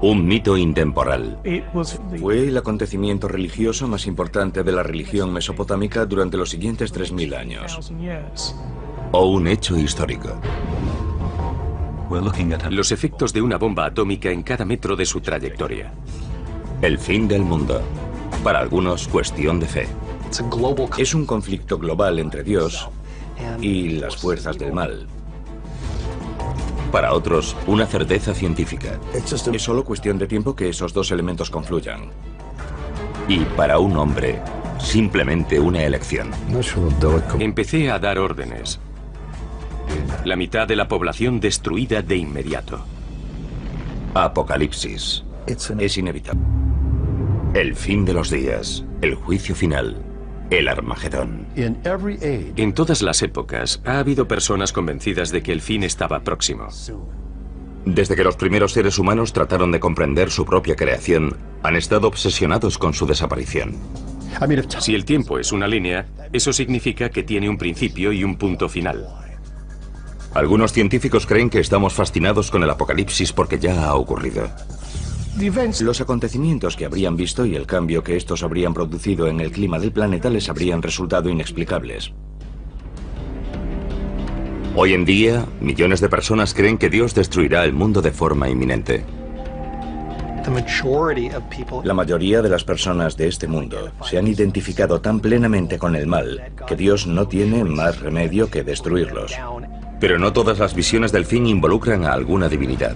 Un mito intemporal. Fue el acontecimiento religioso más importante de la religión mesopotámica durante los siguientes 3000 años. O un hecho histórico. Los efectos de una bomba atómica en cada metro de su trayectoria. El fin del mundo. Para algunos, cuestión de fe. Es un conflicto global entre Dios y las fuerzas del mal. Para otros, una certeza científica. Es solo cuestión de tiempo que esos dos elementos confluyan. Y para un hombre, simplemente una elección. Empecé a dar órdenes. La mitad de la población destruida de inmediato. Apocalipsis. Es inevitable. El fin de los días. El juicio final. El Armagedón. En todas las épocas ha habido personas convencidas de que el fin estaba próximo. Desde que los primeros seres humanos trataron de comprender su propia creación, han estado obsesionados con su desaparición. Si el tiempo es una línea, eso significa que tiene un principio y un punto final. Algunos científicos creen que estamos fascinados con el apocalipsis porque ya ha ocurrido. Los acontecimientos que habrían visto y el cambio que estos habrían producido en el clima del planeta les habrían resultado inexplicables. Hoy en día, millones de personas creen que Dios destruirá el mundo de forma inminente. La mayoría de las personas de este mundo se han identificado tan plenamente con el mal que Dios no tiene más remedio que destruirlos. Pero no todas las visiones del fin involucran a alguna divinidad.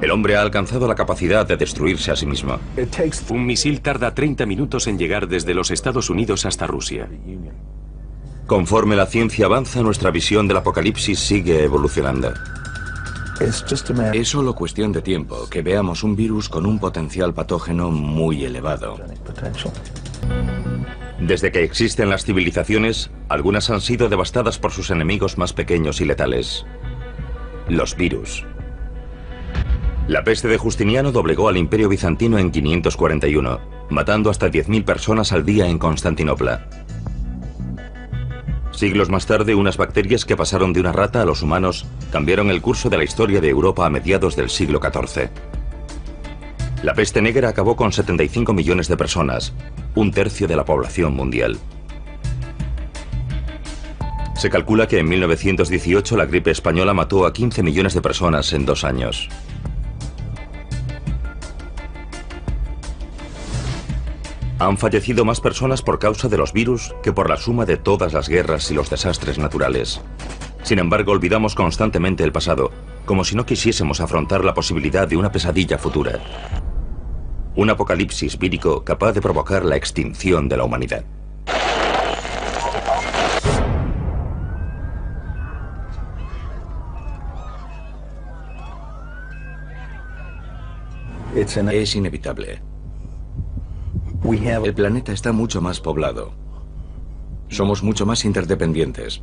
El hombre ha alcanzado la capacidad de destruirse a sí mismo. Un misil tarda 30 minutos en llegar desde los Estados Unidos hasta Rusia. Conforme la ciencia avanza, nuestra visión del apocalipsis sigue evolucionando. Es solo cuestión de tiempo que veamos un virus con un potencial patógeno muy elevado. Desde que existen las civilizaciones, algunas han sido devastadas por sus enemigos más pequeños y letales. Los virus. La peste de Justiniano doblegó al Imperio Bizantino en 541, matando hasta 10.000 personas al día en Constantinopla. Siglos más tarde, unas bacterias que pasaron de una rata a los humanos cambiaron el curso de la historia de Europa a mediados del siglo XIV. La peste negra acabó con 75 millones de personas, un tercio de la población mundial. Se calcula que en 1918 la gripe española mató a 15 millones de personas en 2 años. Han fallecido más personas por causa de los virus que por la suma de todas las guerras y los desastres naturales. Sin embargo, olvidamos constantemente el pasado, como si no quisiésemos afrontar la posibilidad de una pesadilla futura. Un apocalipsis vírico capaz de provocar la extinción de la humanidad. Es inevitable. El planeta está mucho más poblado. Somos mucho más interdependientes.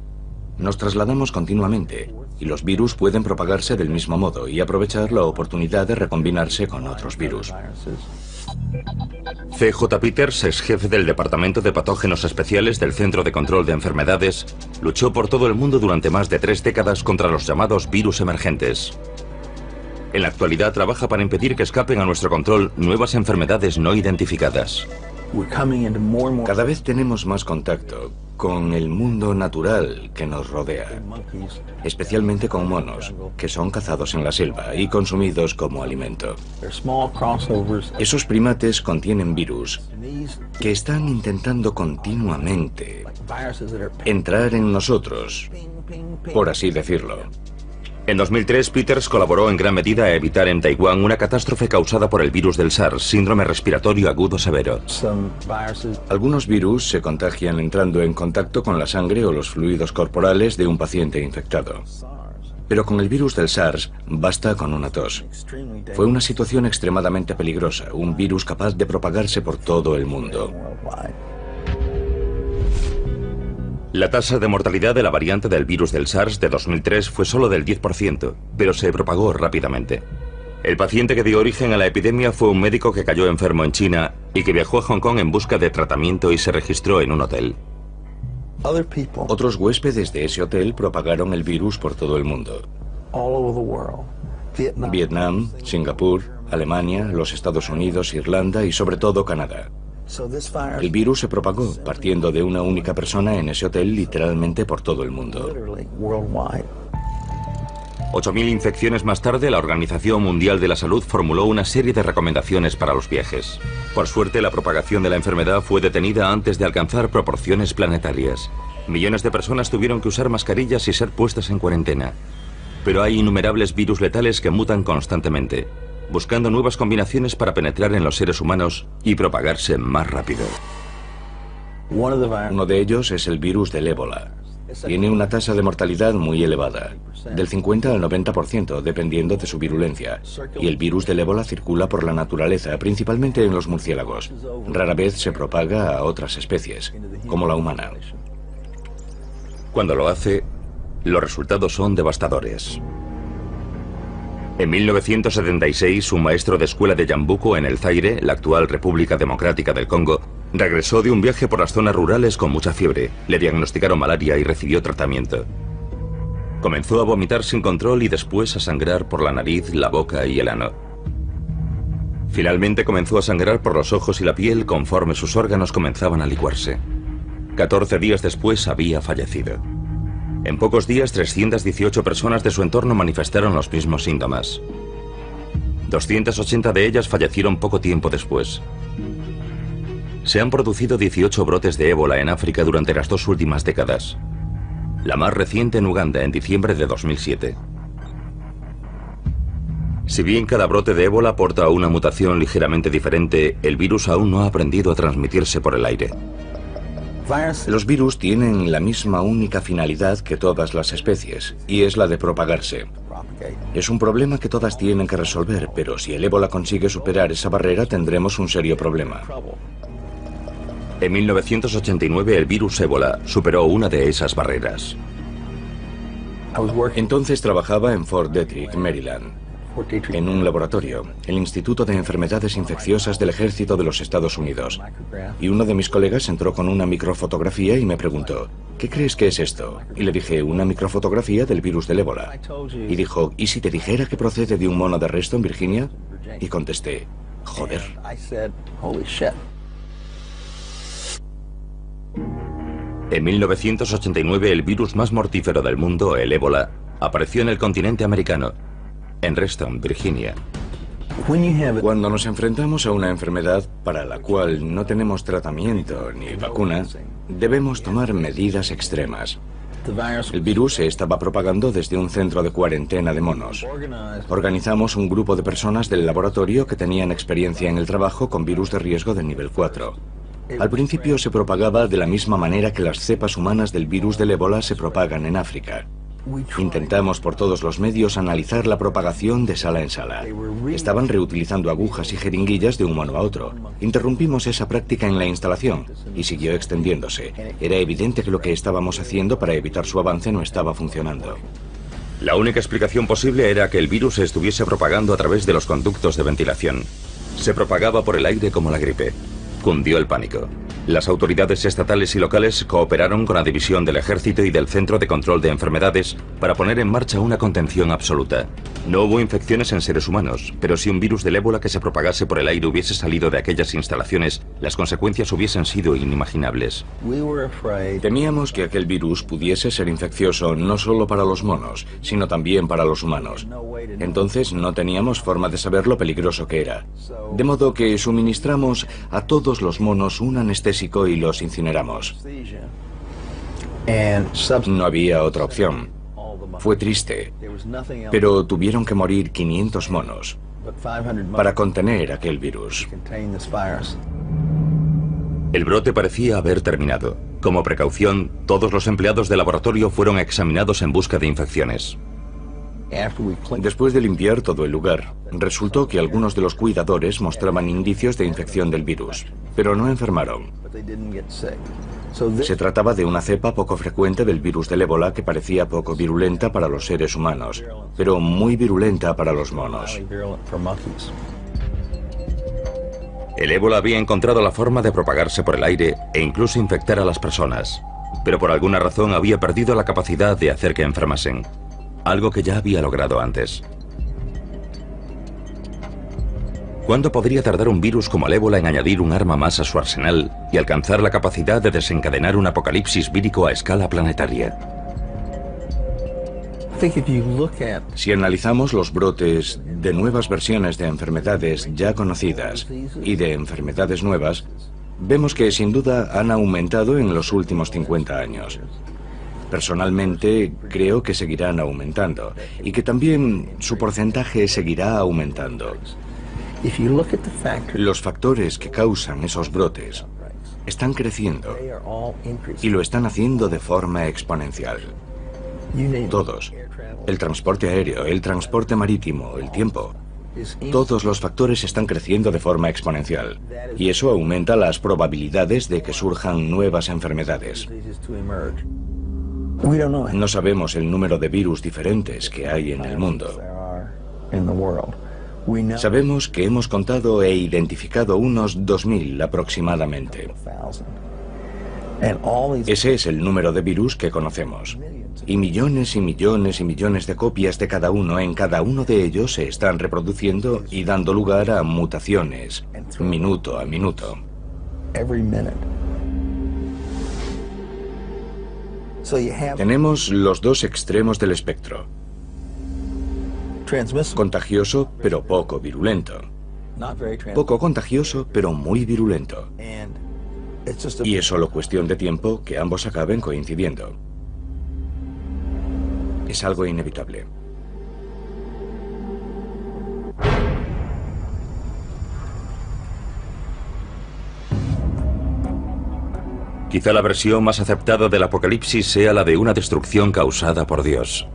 Nos trasladamos continuamente y los virus pueden propagarse del mismo modo y aprovechar la oportunidad de recombinarse con otros virus. C.J. Peters, ex jefe del Departamento de Patógenos Especiales del Centro de Control de Enfermedades, luchó por todo el mundo durante más de 3 décadas contra los llamados virus emergentes. En la actualidad trabaja para impedir que escapen a nuestro control nuevas enfermedades no identificadas. Cada vez tenemos más contacto con el mundo natural que nos rodea, especialmente con monos, que son cazados en la selva y consumidos como alimento. Esos primates contienen virus que están intentando continuamente entrar en nosotros, por así decirlo. En 2003, Peters colaboró en gran medida a evitar en Taiwán una catástrofe causada por el virus del SARS, síndrome respiratorio agudo severo. Algunos virus se contagian entrando en contacto con la sangre o los fluidos corporales de un paciente infectado. Pero con el virus del SARS basta con una tos. Fue una situación extremadamente peligrosa, un virus capaz de propagarse por todo el mundo. La tasa de mortalidad de la variante del virus del SARS de 2003 fue solo del 10%, pero se propagó rápidamente. El paciente que dio origen a la epidemia fue un médico que cayó enfermo en China y que viajó a Hong Kong en busca de tratamiento y se registró en un hotel. Otros huéspedes de ese hotel propagaron el virus por todo el mundo. Vietnam, Singapur, Alemania, los Estados Unidos, Irlanda y sobre todo Canadá. El virus se propagó partiendo de una única persona en ese hotel literalmente por todo el mundo. 8.000 infecciones más tarde, la Organización Mundial de la Salud formuló una serie de recomendaciones para los viajes. Por suerte, la propagación de la enfermedad fue detenida antes de alcanzar proporciones planetarias. Millones de personas tuvieron que usar mascarillas y ser puestas en cuarentena. Pero hay innumerables virus letales que mutan constantemente, buscando nuevas combinaciones para penetrar en los seres humanos y propagarse más rápido. Uno de ellos es el virus del ébola. Tiene una tasa de mortalidad muy elevada, del 50 al 90%, dependiendo de su virulencia. Y el virus del ébola circula por la naturaleza, principalmente en los murciélagos. Rara vez se propaga a otras especies, como la humana. Cuando lo hace, los resultados son devastadores. En 1976, un maestro de escuela de Yambuco, en el Zaire, la actual República Democrática del Congo, regresó de un viaje por las zonas rurales con mucha fiebre. Le diagnosticaron malaria y recibió tratamiento. Comenzó a vomitar sin control y después a sangrar por la nariz, la boca y el ano. Finalmente comenzó a sangrar por los ojos y la piel conforme sus órganos comenzaban a licuarse. 14 días después había fallecido. En pocos días, 318 personas de su entorno manifestaron los mismos síntomas. 280 de ellas fallecieron poco tiempo después. Se han producido 18 brotes de ébola en África durante las 2 últimas décadas. La más reciente en Uganda, en diciembre de 2007. Si bien cada brote de ébola porta una mutación ligeramente diferente, el virus aún no ha aprendido a transmitirse por el aire. Los virus tienen la misma única finalidad que todas las especies, y es la de propagarse. Es un problema que todas tienen que resolver, pero si el ébola consigue superar esa barrera, tendremos un serio problema. En 1989, el virus ébola superó una de esas barreras. Entonces trabajaba en Fort Detrick, Maryland, en un laboratorio, el Instituto de Enfermedades Infecciosas del Ejército de los Estados Unidos. Y uno de mis colegas entró con una microfotografía y me preguntó, ¿qué crees que es esto? Y le dije, una microfotografía del virus del ébola. Y dijo, ¿y si te dijera que procede de un mono de Reston, Virginia? Y contesté, joder. En 1989, el virus más mortífero del mundo, el ébola, apareció en el continente americano, en Reston, Virginia. Cuando nos enfrentamos a una enfermedad para la cual no tenemos tratamiento ni vacuna, debemos tomar medidas extremas. El virus se estaba propagando desde un centro de cuarentena de monos. Organizamos un grupo de personas del laboratorio que tenían experiencia en el trabajo con virus de riesgo de nivel 4. Al principio se propagaba de la misma manera que las cepas humanas del virus del ébola se propagan en África. Intentamos por todos los medios analizar la propagación de sala en sala. Estaban reutilizando agujas y jeringuillas de un mono a otro. Interrumpimos esa práctica en la instalación y siguió extendiéndose. Era evidente que lo que estábamos haciendo para evitar su avance no estaba funcionando. La única explicación posible era que el virus se estuviese propagando a través de los conductos de ventilación. Se propagaba por el aire como la gripe. Cundió el pánico. Las autoridades estatales y locales cooperaron con la División del Ejército y del Centro de Control de Enfermedades para poner en marcha una contención absoluta. No hubo infecciones en seres humanos, pero si un virus del ébola que se propagase por el aire hubiese salido de aquellas instalaciones, las consecuencias hubiesen sido inimaginables. Temíamos que aquel virus pudiese ser infeccioso no solo para los monos, sino también para los humanos. Entonces no teníamos forma de saber lo peligroso que era. De modo que suministramos a todos los monos un anestésico y los incineramos. No había otra opción. Fue triste, pero tuvieron que morir 500 monos para contener aquel virus. El brote parecía haber terminado. Como precaución, todos los empleados del laboratorio fueron examinados en busca de infecciones. Después de limpiar todo el lugar, resultó que algunos de los cuidadores mostraban indicios de infección del virus, pero no enfermaron. Se trataba de una cepa poco frecuente del virus del ébola que parecía poco virulenta para los seres humanos, pero muy virulenta para los monos. El ébola había encontrado la forma de propagarse por el aire e incluso infectar a las personas, pero por alguna razón había perdido la capacidad de hacer que enfermasen. Algo que ya había logrado antes. ¿Cuándo podría tardar un virus como el ébola en añadir un arma más a su arsenal y alcanzar la capacidad de desencadenar un apocalipsis vírico a escala planetaria? Si analizamos los brotes de nuevas versiones de enfermedades ya conocidas y de enfermedades nuevas, vemos que sin duda han aumentado en los últimos 50 años. Personalmente creo que seguirán aumentando y que también su porcentaje seguirá aumentando. Los factores que causan esos brotes están creciendo y lo están haciendo de forma exponencial. Todos. El transporte aéreo, el transporte marítimo, el tiempo. Todos los factores están creciendo de forma exponencial. Y eso aumenta las probabilidades de que surjan nuevas enfermedades. No sabemos el número de virus diferentes que hay en el mundo. Sabemos que hemos contado e identificado unos 2000 aproximadamente. Ese es el número de virus que conocemos. Y millones y millones y millones de copias de cada uno en cada uno de ellos se están reproduciendo y dando lugar a mutaciones, minuto a minuto. Tenemos los dos extremos del espectro. Contagioso, pero poco virulento. Poco contagioso, pero muy virulento. Y es solo cuestión de tiempo que ambos acaben coincidiendo. Es algo inevitable. Quizá la versión más aceptada del apocalipsis sea la de una destrucción causada por Dios.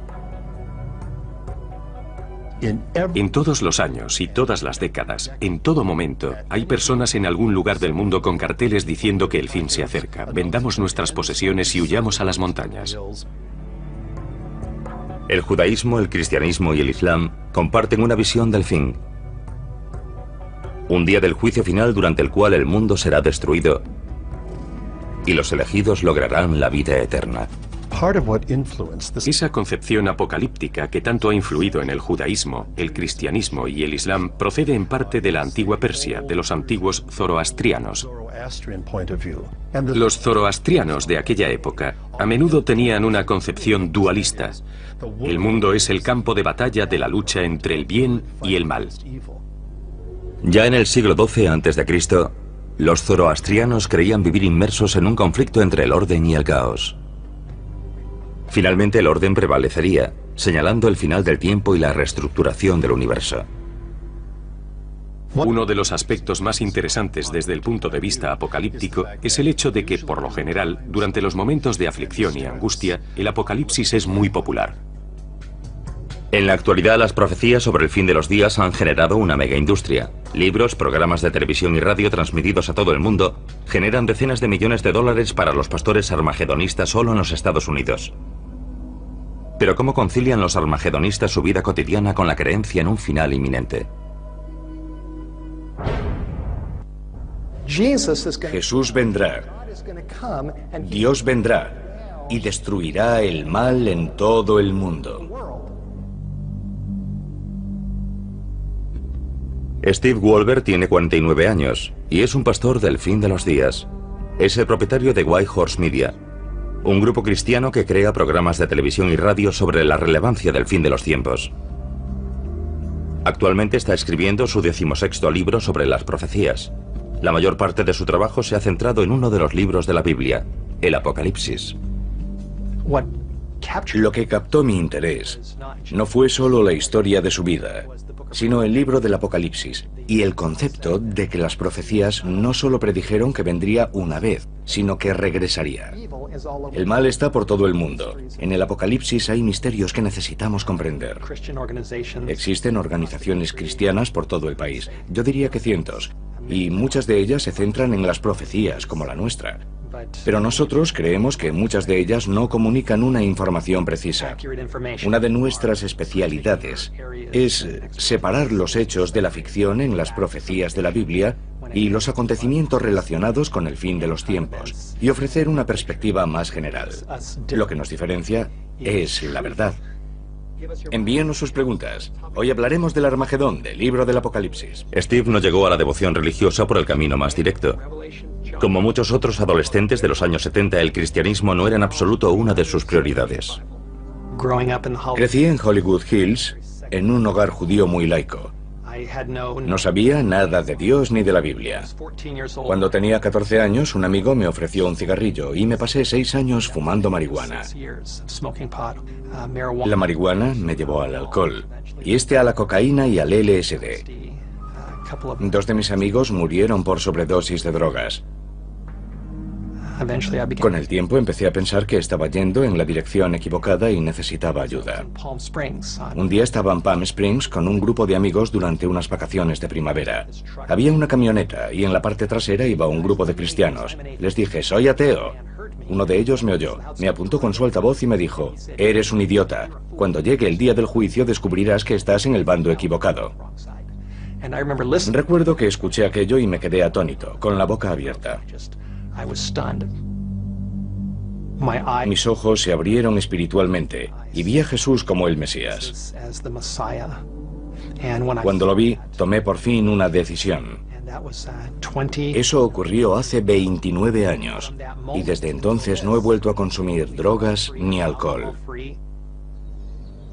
En todos los años y todas las décadas, en todo momento, hay personas en algún lugar del mundo con carteles diciendo que el fin se acerca. Vendamos nuestras posesiones y huyamos a las montañas. El judaísmo, el cristianismo y el islam comparten una visión del fin. Un día del juicio final durante el cual el mundo será destruido y los elegidos lograrán la vida eterna. Esa concepción apocalíptica que tanto ha influido en el judaísmo, el cristianismo y el islam procede en parte de la antigua Persia, de los antiguos zoroastrianos. Los zoroastrianos de aquella época a menudo tenían una concepción dualista. El mundo es el campo de batalla de la lucha entre el bien y el mal. Ya en el siglo XII a.C., los zoroastrianos creían vivir inmersos en un conflicto entre el orden y el caos. Finalmente el orden prevalecería, señalando el final del tiempo y la reestructuración del universo. Uno de los aspectos más interesantes desde el punto de vista apocalíptico es el hecho de que, por lo general, durante los momentos de aflicción y angustia, el apocalipsis es muy popular. En la actualidad, las profecías sobre el fin de los días han generado una megaindustria. Libros, programas de televisión y radio transmitidos a todo el mundo generan decenas de millones de dólares para los pastores armagedonistas solo en los Estados Unidos. Pero ¿cómo concilian los armagedonistas su vida cotidiana con la creencia en un final inminente? Jesús vendrá, Dios vendrá y destruirá el mal en todo el mundo. Steve Wolber tiene 49 años y es un pastor del fin de los días. Es el propietario de White Horse Media, un grupo cristiano que crea programas de televisión y radio sobre la relevancia del fin de los tiempos. Actualmente está escribiendo su 16º libro sobre las profecías. La mayor parte de su trabajo se ha centrado en uno de los libros de la Biblia, el Apocalipsis. Lo que captó mi interés no fue solo la historia de su vida, sino el libro del Apocalipsis y el concepto de que las profecías no solo predijeron que vendría una vez, sino que regresaría. El mal está por todo el mundo. En el Apocalipsis hay misterios que necesitamos comprender. Existen organizaciones cristianas por todo el país, yo diría que cientos, y muchas de ellas se centran en las profecías, como la nuestra. Pero nosotros creemos que muchas de ellas no comunican una información precisa. Una de nuestras especialidades es separar los hechos de la ficción en las profecías de la Biblia y los acontecimientos relacionados con el fin de los tiempos, y ofrecer una perspectiva más general. Lo que nos diferencia es la verdad. Envíenos sus preguntas. Hoy hablaremos del Armagedón, del libro del Apocalipsis. Steve no llegó a la devoción religiosa por el camino más directo. Como muchos otros adolescentes de los años 70, el cristianismo no era en absoluto una de sus prioridades. Crecí en Hollywood Hills, en un hogar judío muy laico. No sabía nada de Dios ni de la Biblia. Cuando tenía 14 años, un amigo me ofreció un cigarrillo y me pasé 6 años fumando marihuana. La marihuana me llevó al alcohol, y a la cocaína y al LSD. 2 de mis amigos murieron por sobredosis de drogas. Con el tiempo empecé a pensar que estaba yendo en la dirección equivocada y necesitaba ayuda. Un día estaba en Palm Springs con un grupo de amigos durante unas vacaciones de primavera. Había una camioneta y en la parte trasera iba un grupo de cristianos. Les dije, soy ateo. Uno de ellos me oyó, me apuntó con su altavoz y me dijo, eres un idiota. Cuando llegue el día del juicio descubrirás que estás en el bando equivocado. Recuerdo que escuché aquello y me quedé atónito, con la boca abierta. Mis ojos se abrieron espiritualmente y vi a Jesús como el Mesías. Cuando lo vi, tomé por fin una decisión. Eso ocurrió hace 29 años y desde entonces no he vuelto a consumir drogas ni alcohol.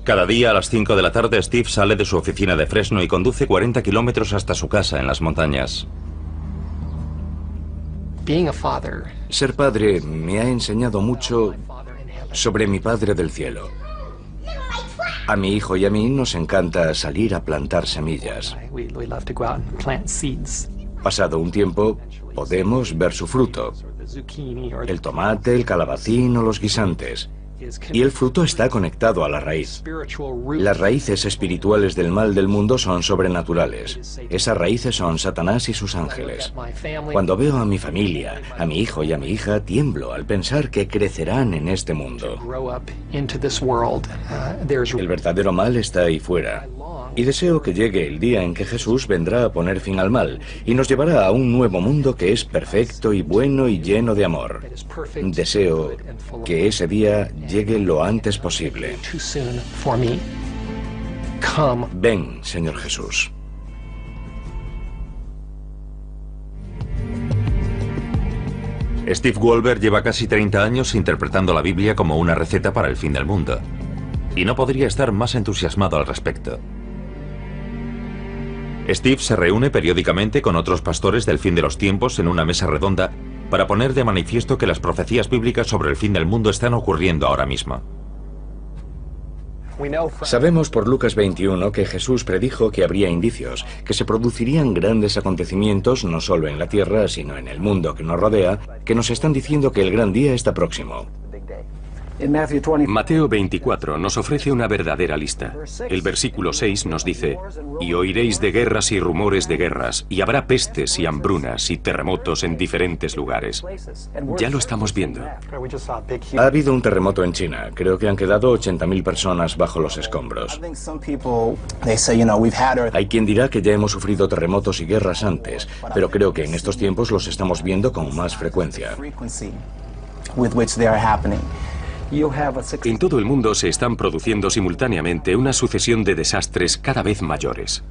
Cada día a las 5 de la tarde Steve sale de su oficina de Fresno y conduce 40 kilómetros hasta su casa en las montañas. Ser padre me ha enseñado mucho sobre mi Padre del cielo. A mi hijo y a mí nos encanta salir a plantar semillas. Pasado un tiempo, podemos ver su fruto. El tomate, el calabacín o los guisantes. Y el fruto está conectado a la raíz. Las raíces espirituales del mal del mundo son sobrenaturales. Esas raíces son Satanás y sus ángeles. Cuando veo a mi familia, a mi hijo y a mi hija, tiemblo al pensar que crecerán en este mundo. El verdadero mal está ahí fuera. Y deseo que llegue el día en que Jesús vendrá a poner fin al mal y nos llevará a un nuevo mundo que es perfecto y bueno y lleno de amor. Deseo que ese día llegue lo antes posible. Ven, Señor Jesús. Steve Wolber lleva casi 30 años interpretando la Biblia como una receta para el fin del mundo. Y no podría estar más entusiasmado al respecto. Steve se reúne periódicamente con otros pastores del fin de los tiempos en una mesa redonda para poner de manifiesto que las profecías bíblicas sobre el fin del mundo están ocurriendo ahora mismo. Sabemos por Lucas 21 que Jesús predijo que habría indicios, que se producirían grandes acontecimientos no solo en la tierra, sino en el mundo que nos rodea, que nos están diciendo que el gran día está próximo. Mateo 24 nos ofrece una verdadera lista. El versículo 6 nos dice, y oiréis de guerras y rumores de guerras, y habrá pestes y hambrunas y terremotos en diferentes lugares. Ya lo estamos viendo. Ha habido un terremoto en China. Creo que han quedado 80.000 personas bajo los escombros. Hay quien dirá que ya hemos sufrido terremotos y guerras antes, pero creo que en estos tiempos los estamos viendo con más frecuencia. En todo el mundo se están produciendo simultáneamente una sucesión de desastres cada vez mayores.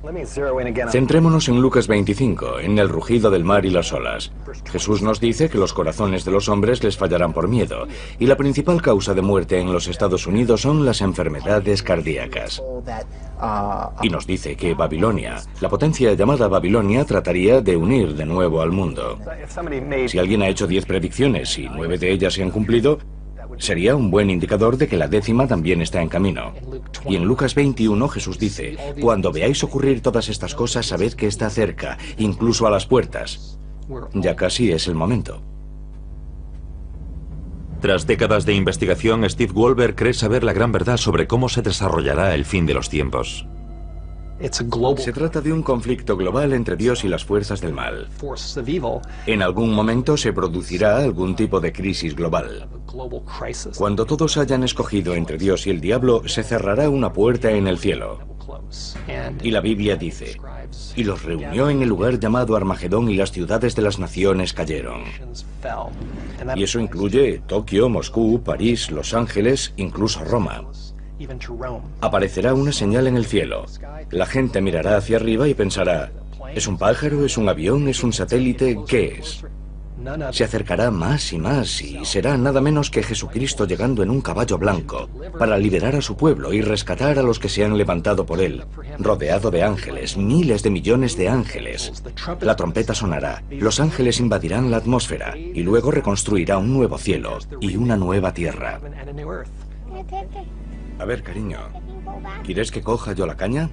Centrémonos en Lucas 25, en el rugido del mar y las olas. Jesús nos dice que los corazones de los hombres les fallarán por miedo, y la principal causa de muerte en los Estados Unidos son las enfermedades cardíacas. Y nos dice que Babilonia, la potencia llamada Babilonia, trataría de unir de nuevo al mundo. Si alguien ha hecho 10 predicciones y 9 de ellas se han cumplido, sería un buen indicador de que la 10ª también está en camino. Y en Lucas 21 Jesús dice, cuando veáis ocurrir todas estas cosas, sabed que está cerca, incluso a las puertas. Ya casi es el momento. Tras décadas de investigación, Steve Wolber cree saber la gran verdad sobre cómo se desarrollará el fin de los tiempos. Se trata de un conflicto global entre Dios y las fuerzas del mal. En algún momento se producirá algún tipo de crisis global. Cuando todos hayan escogido entre Dios y el diablo, se cerrará una puerta en el cielo. Y la Biblia dice, y los reunió en el lugar llamado Armagedón y las ciudades de las naciones cayeron. Y eso incluye Tokio, Moscú, París, Los Ángeles, incluso Roma. Aparecerá una señal en el cielo. La gente mirará hacia arriba y pensará, ¿es un pájaro? ¿Es un avión? ¿Es un satélite? ¿Qué es? Se acercará más y más y será nada menos que Jesucristo llegando en un caballo blanco para liberar a su pueblo y rescatar a los que se han levantado por él, rodeado de ángeles, miles de millones de ángeles. La trompeta sonará, los ángeles invadirán la atmósfera y luego reconstruirá un nuevo cielo y una nueva tierra. A ver, cariño, ¿quieres que coja yo la caña?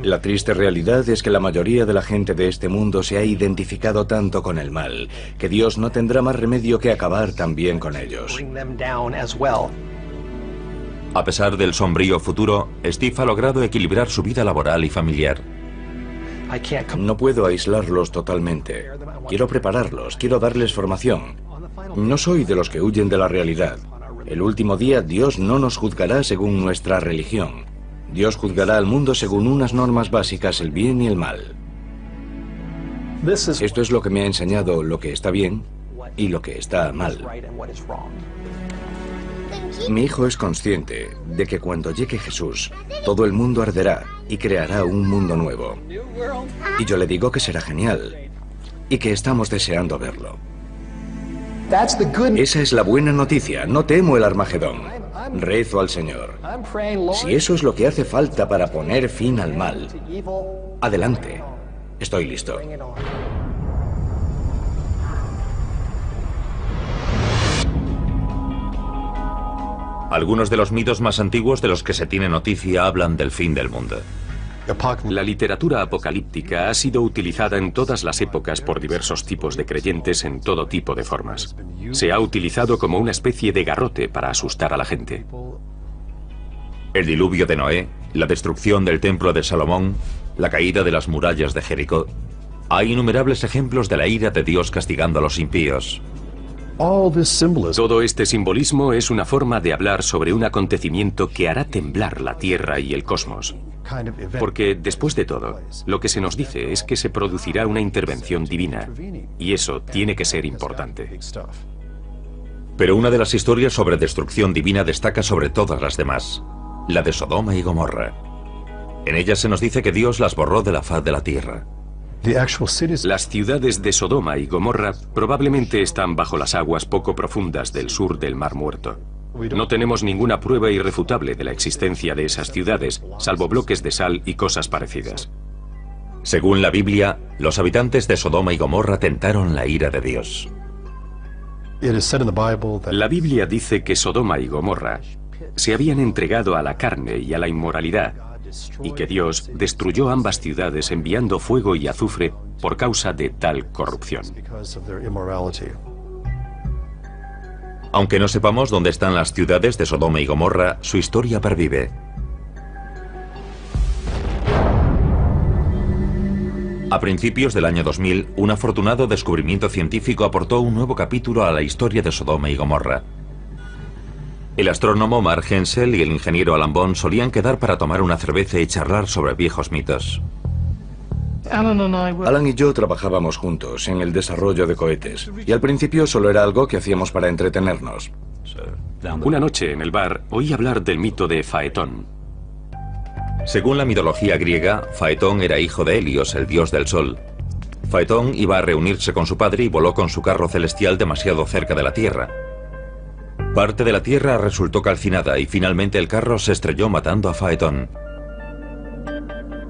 La triste realidad es que la mayoría de la gente de este mundo se ha identificado tanto con el mal, que Dios no tendrá más remedio que acabar también con ellos. A pesar del sombrío futuro, Steve ha logrado equilibrar su vida laboral y familiar. No puedo aislarlos totalmente. Quiero prepararlos, quiero darles formación. No soy de los que huyen de la realidad. El último día Dios no nos juzgará según nuestra religión. Dios juzgará al mundo según unas normas básicas, el bien y el mal. Esto es lo que me ha enseñado lo que está bien y lo que está mal. Mi hijo es consciente de que cuando llegue Jesús, todo el mundo arderá y creará un mundo nuevo. Y yo le digo que será genial y que estamos deseando verlo. Esa es la buena noticia. No temo el Armagedón. Rezo al Señor. Si eso es lo que hace falta para poner fin al mal, adelante. Estoy listo. Algunos de los mitos más antiguos de los que se tiene noticia hablan del fin del mundo. La literatura apocalíptica ha sido utilizada en todas las épocas por diversos tipos de creyentes en todo tipo de formas. Se ha utilizado como una especie de garrote para asustar a la gente. El diluvio de Noé, la destrucción del templo de Salomón, la caída de las murallas de Jericó. Hay innumerables ejemplos de la ira de Dios castigando a los impíos. Todo este simbolismo es una forma de hablar sobre un acontecimiento que hará temblar la Tierra y el cosmos. Porque, después de todo, lo que se nos dice es que se producirá una intervención divina, y eso tiene que ser importante. Pero una de las historias sobre destrucción divina destaca sobre todas las demás, la de Sodoma y Gomorra. En ella se nos dice que Dios las borró de la faz de la tierra. Las ciudades de Sodoma y Gomorra probablemente están bajo las aguas poco profundas del sur del Mar Muerto. No tenemos ninguna prueba irrefutable de la existencia de esas ciudades, salvo bloques de sal y cosas parecidas. Según la Biblia, los habitantes de Sodoma y Gomorra tentaron la ira de Dios. La Biblia dice que Sodoma y Gomorra se habían entregado a la carne y a la inmoralidad, y que Dios destruyó ambas ciudades enviando fuego y azufre por causa de tal corrupción. Aunque no sepamos dónde están las ciudades de Sodoma y Gomorra, su historia pervive. A principios del año 2000, un afortunado descubrimiento científico aportó un nuevo capítulo a la historia de Sodoma y Gomorra. El astrónomo Mark Hensel y el ingeniero Alan Bond solían quedar para tomar una cerveza y charlar sobre viejos mitos. Alan y yo trabajábamos juntos en el desarrollo de cohetes, y al principio solo era algo que hacíamos para entretenernos. Una noche en el bar oí hablar del mito de Faetón. Según la mitología griega, Faetón era hijo de Helios, el dios del sol. Faetón iba a reunirse con su padre y voló con su carro celestial demasiado cerca de la Tierra. Parte de la Tierra resultó calcinada y finalmente el carro se estrelló matando a Faetón.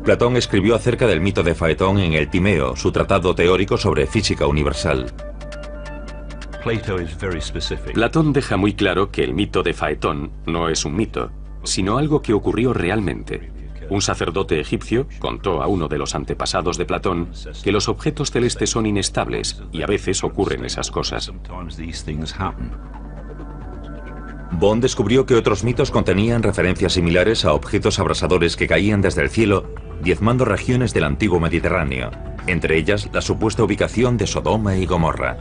Platón escribió acerca del mito de Faetón en el Timeo, su tratado teórico sobre física universal. Platón deja muy claro que el mito de Faetón no es un mito, sino algo que ocurrió realmente. Un sacerdote egipcio contó a uno de los antepasados de Platón que los objetos celestes son inestables y a veces ocurren esas cosas. Bond descubrió que otros mitos contenían referencias similares a objetos abrasadores que caían desde el cielo, diezmando regiones del antiguo Mediterráneo, entre ellas la supuesta ubicación de Sodoma y Gomorra.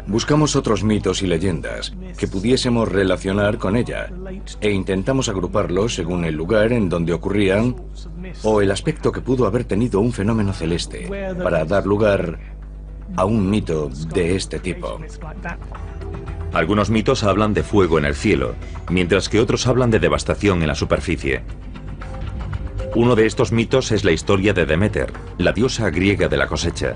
Buscamos otros mitos y leyendas que pudiésemos relacionar con ella e intentamos agruparlos según el lugar en donde ocurrían o el aspecto que pudo haber tenido un fenómeno celeste para dar lugar a un mito de este tipo. Algunos mitos hablan de fuego en el cielo, mientras que otros hablan de devastación en la superficie. Uno de estos mitos es la historia de Deméter, la diosa griega de la cosecha.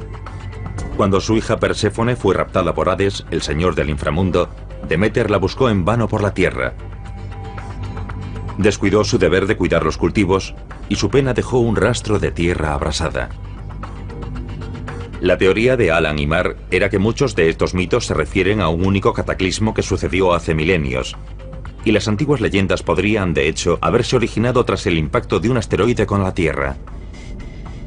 Cuando su hija Perséfone fue raptada por Hades, el señor del inframundo, Deméter la buscó en vano por la tierra. Descuidó su deber de cuidar los cultivos y su pena dejó un rastro de tierra abrasada. La teoría de Alan y Marr era que muchos de estos mitos se refieren a un único cataclismo que sucedió hace milenios, y las antiguas leyendas podrían, de hecho, haberse originado tras el impacto de un asteroide con la Tierra.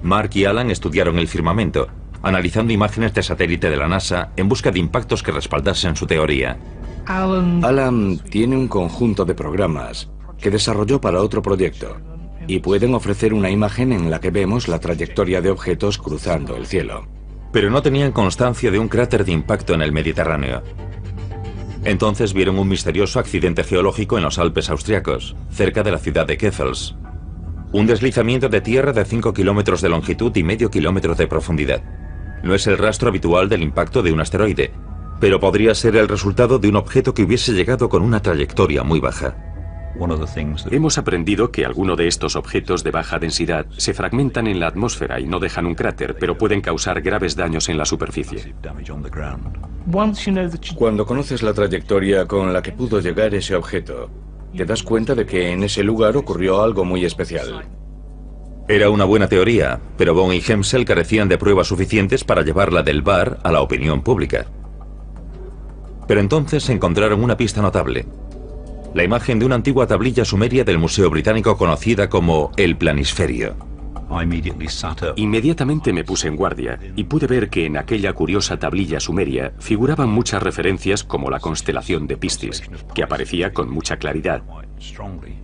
Mark y Alan estudiaron el firmamento, analizando imágenes de satélite de la NASA en busca de impactos que respaldasen su teoría. Alan tiene un conjunto de programas que desarrolló para otro proyecto, y pueden ofrecer una imagen en la que vemos la trayectoria de objetos cruzando el cielo. Pero no tenían constancia de un cráter de impacto en el Mediterráneo. Entonces vieron un misterioso accidente geológico en los Alpes austriacos, cerca de la ciudad de Keffels. Un deslizamiento de tierra de 5 kilómetros de longitud y medio kilómetro de profundidad. No es el rastro habitual del impacto de un asteroide, pero podría ser el resultado de un objeto que hubiese llegado con una trayectoria muy baja. Hemos aprendido que algunos de estos objetos de baja densidad se fragmentan en la atmósfera y no dejan un cráter, pero pueden causar graves daños en la superficie. Cuando conoces la trayectoria con la que pudo llegar ese objeto, te das cuenta de que en ese lugar ocurrió algo muy especial. Era una buena teoría, pero Bone y Hemsel carecían de pruebas suficientes para llevarla del bar a la opinión pública. Pero entonces encontraron una pista notable. La imagen de una antigua tablilla sumeria del Museo Británico conocida como el Planisferio. Inmediatamente me puse en guardia y pude ver que en aquella curiosa tablilla sumeria figuraban muchas referencias como la constelación de Piscis, que aparecía con mucha claridad.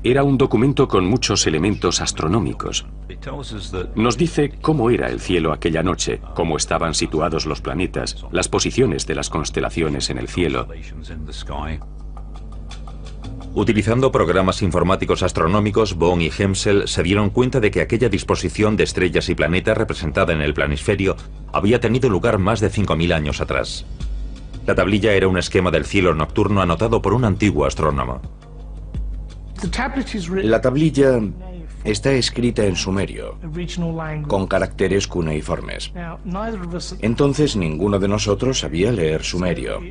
Era un documento con muchos elementos astronómicos. Nos dice cómo era el cielo aquella noche, cómo estaban situados los planetas, las posiciones de las constelaciones en el cielo. Utilizando programas informáticos astronómicos, Bone y Hemsel se dieron cuenta de que aquella disposición de estrellas y planetas representada en el planisferio había tenido lugar más de 5.000 años atrás. La tablilla era un esquema del cielo nocturno anotado por un antiguo astrónomo. La tablilla está escrita en sumerio, con caracteres cuneiformes. Entonces ninguno de nosotros sabía leer sumerio.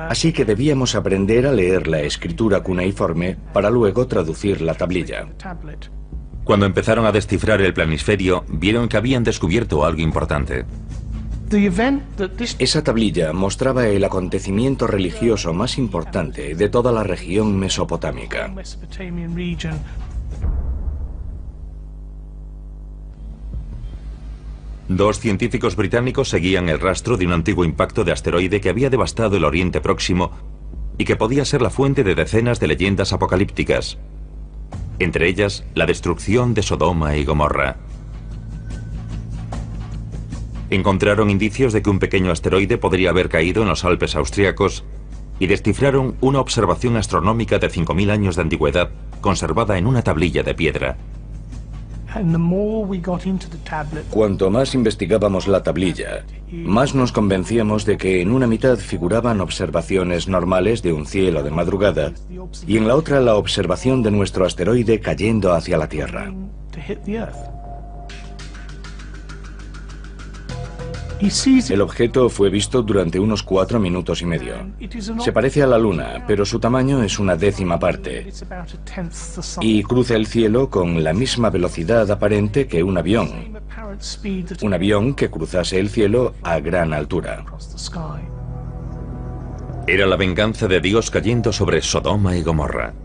Así que debíamos aprender a leer la escritura cuneiforme para luego traducir la tablilla. Cuando empezaron a descifrar el planisferio, vieron que habían descubierto algo importante. Esa tablilla mostraba el acontecimiento religioso más importante de toda la región mesopotámica. Dos científicos británicos seguían el rastro de un antiguo impacto de asteroide que había devastado el Oriente Próximo y que podía ser la fuente de decenas de leyendas apocalípticas, entre ellas la destrucción de Sodoma y Gomorra. Encontraron indicios de que un pequeño asteroide podría haber caído en los Alpes austriacos y descifraron una observación astronómica de 5.000 años de antigüedad conservada en una tablilla de piedra. Cuanto más investigábamos la tablilla, más nos convencíamos de que en una mitad figuraban observaciones normales de un cielo de madrugada y en la otra la observación de nuestro asteroide cayendo hacia la Tierra. El objeto fue visto durante unos 4 minutos y medio. Se parece a la Luna, pero su tamaño es una 10ª parte. Y cruza el cielo con la misma velocidad aparente que un avión. Un avión que cruzase el cielo a gran altura. Era la venganza de Dios cayendo sobre Sodoma y Gomorra.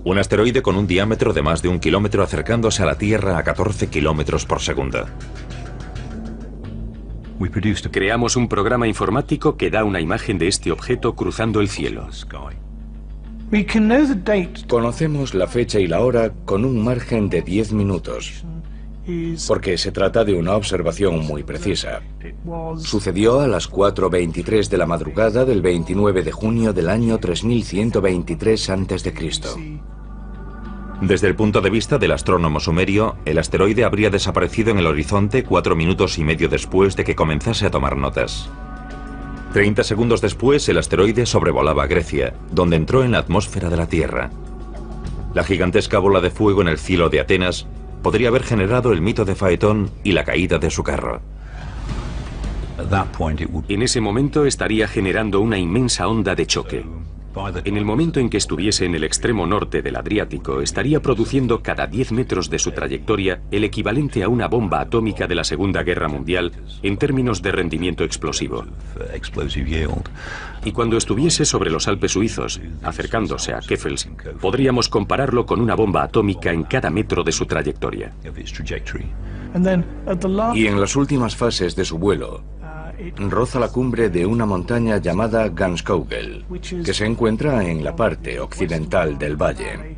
Un asteroide con un diámetro de más de 1 kilómetro acercándose a la Tierra a 14 kilómetros por segundo. Creamos un programa informático que da una imagen de este objeto cruzando el cielo. Conocemos la fecha y la hora con un margen de 10 minutos, porque se trata de una observación muy precisa. Sucedió a las 4:23 de la madrugada del 29 de junio del año 3123 a.C. Desde el punto de vista del astrónomo sumerio, el asteroide habría desaparecido en el horizonte 4 minutos y medio después de que comenzase a tomar notas. 30 segundos después, el asteroide sobrevolaba Grecia, donde entró en la atmósfera de la Tierra. La gigantesca bola de fuego en el cielo de Atenas podría haber generado el mito de Faetón y la caída de su carro. En ese momento estaría generando una inmensa onda de choque. En el momento en que estuviese en el extremo norte del Adriático, estaría produciendo cada 10 metros de su trayectoria el equivalente a una bomba atómica de la Segunda Guerra Mundial en términos de rendimiento explosivo. Y cuando estuviese sobre los Alpes suizos, acercándose a Keffels, podríamos compararlo con una bomba atómica en cada metro de su trayectoria. Y en las últimas fases de su vuelo, roza la cumbre de una montaña llamada Ganskogel, que se encuentra en la parte occidental del valle.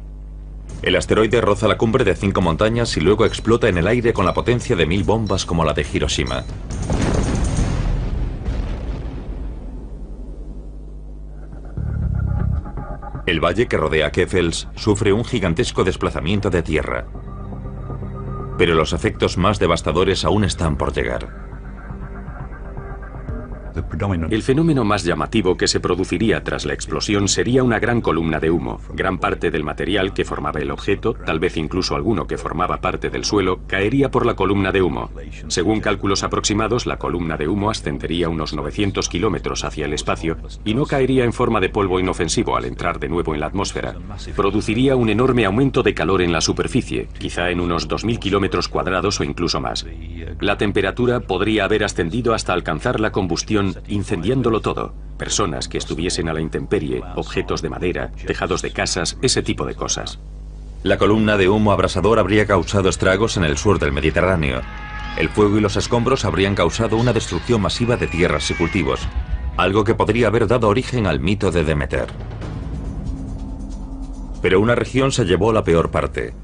El asteroide roza la cumbre de 5 montañas y luego explota en el aire con la potencia de 1000 bombas como la de Hiroshima. El valle que rodea Keffels sufre un gigantesco desplazamiento de tierra. Pero los efectos más devastadores aún están por llegar. El fenómeno más llamativo que se produciría tras la explosión sería una gran columna de humo. Gran parte del material que formaba el objeto, tal vez incluso alguno que formaba parte del suelo, caería por la columna de humo. Según cálculos aproximados, la columna de humo ascendería unos 900 kilómetros hacia el espacio y no caería en forma de polvo inofensivo al entrar de nuevo en la atmósfera. Produciría un enorme aumento de calor en la superficie, quizá en unos 2000 kilómetros cuadrados o incluso más. La temperatura podría haber ascendido hasta alcanzar la combustión, incendiándolo todo. Personas que estuviesen a la intemperie, objetos de madera, tejados de casas, ese tipo de cosas. La columna de humo abrasador habría causado estragos en el sur del Mediterráneo. El fuego y los escombros habrían causado una destrucción masiva de tierras y cultivos, algo que podría haber dado origen al mito de Demeter. Pero una región se llevó la peor parte.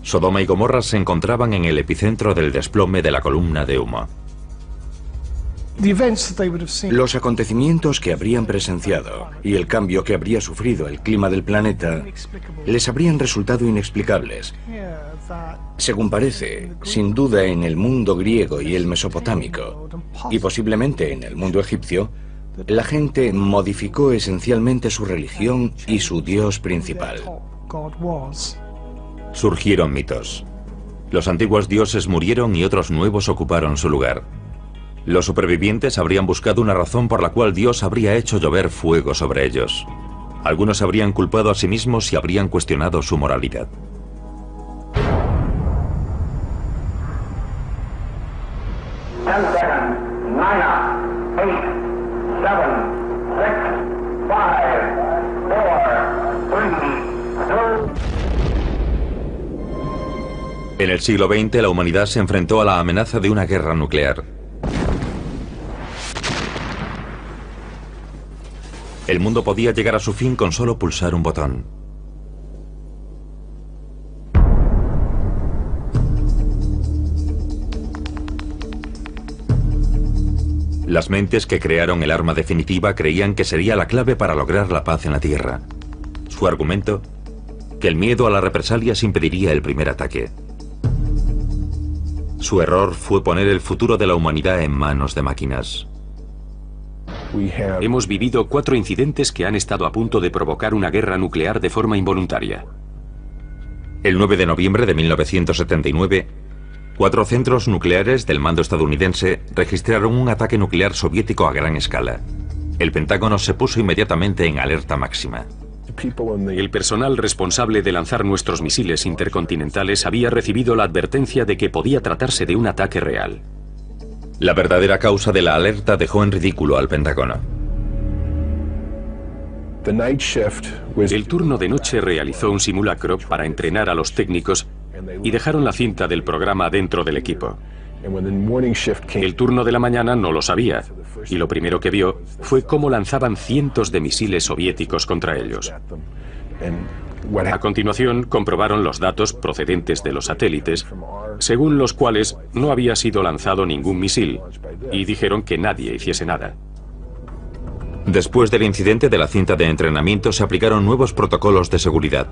Sodoma y Gomorra se encontraban en el epicentro del desplome de la columna de humo. Los acontecimientos que habrían presenciado y el cambio que habría sufrido el clima del planeta les habrían resultado inexplicables. Según parece, sin duda en el mundo griego y el mesopotámico, y posiblemente en el mundo egipcio, la gente modificó esencialmente su religión y su dios principal. Surgieron mitos. Los antiguos dioses murieron y otros nuevos ocuparon su lugar. Los supervivientes habrían buscado una razón por la cual Dios habría hecho llover fuego sobre ellos. Algunos habrían culpado a sí mismos y habrían cuestionado su moralidad. En el siglo XX, la humanidad se enfrentó a la amenaza de una guerra nuclear. El mundo podía llegar a su fin con solo pulsar un botón. Las mentes que crearon el arma definitiva creían que sería la clave para lograr la paz en la Tierra. Su argumento, que el miedo a las represalias impediría el primer ataque. Su error fue poner el futuro de la humanidad en manos de máquinas. Hemos vivido 4 incidentes que han estado a punto de provocar una guerra nuclear de forma involuntaria. El 9 de noviembre de 1979, 4 centros nucleares del mando estadounidense registraron un ataque nuclear soviético a gran escala. El Pentágono se puso inmediatamente en alerta máxima. El personal responsable de lanzar nuestros misiles intercontinentales había recibido la advertencia de que podía tratarse de un ataque real. La verdadera causa de la alerta dejó en ridículo al Pentágono. El turno de noche realizó un simulacro para entrenar a los técnicos y dejaron la cinta del programa dentro del equipo. El turno de la mañana no lo sabía, y lo primero que vio fue cómo lanzaban cientos de misiles soviéticos contra ellos. A continuación, comprobaron los datos procedentes de los satélites, según los cuales no había sido lanzado ningún misil, y dijeron que nadie hiciese nada. Después del incidente de la cinta de entrenamiento se aplicaron nuevos protocolos de seguridad.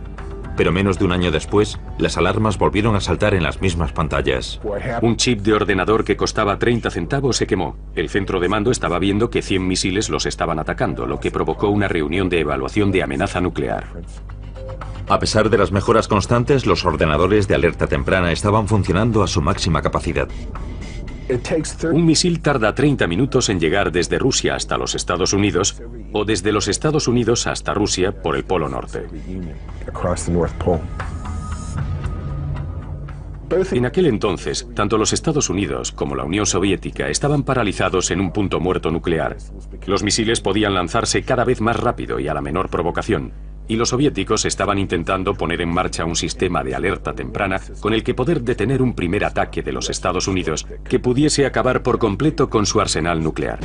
Pero menos de un año después, las alarmas volvieron a saltar en las mismas pantallas. Un chip de ordenador que costaba 30 centavos se quemó. El centro de mando estaba viendo que 100 misiles los estaban atacando, lo que provocó una reunión de evaluación de amenaza nuclear. A pesar de las mejoras constantes, los ordenadores de alerta temprana estaban funcionando a su máxima capacidad. Un misil tarda 30 minutos en llegar desde Rusia hasta los Estados Unidos o desde los Estados Unidos hasta Rusia por el Polo Norte. En aquel entonces, tanto los Estados Unidos como la Unión Soviética estaban paralizados en un punto muerto nuclear. Los misiles podían lanzarse cada vez más rápido y a la menor provocación. Y los soviéticos estaban intentando poner en marcha un sistema de alerta temprana con el que poder detener un primer ataque de los Estados Unidos que pudiese acabar por completo con su arsenal nuclear.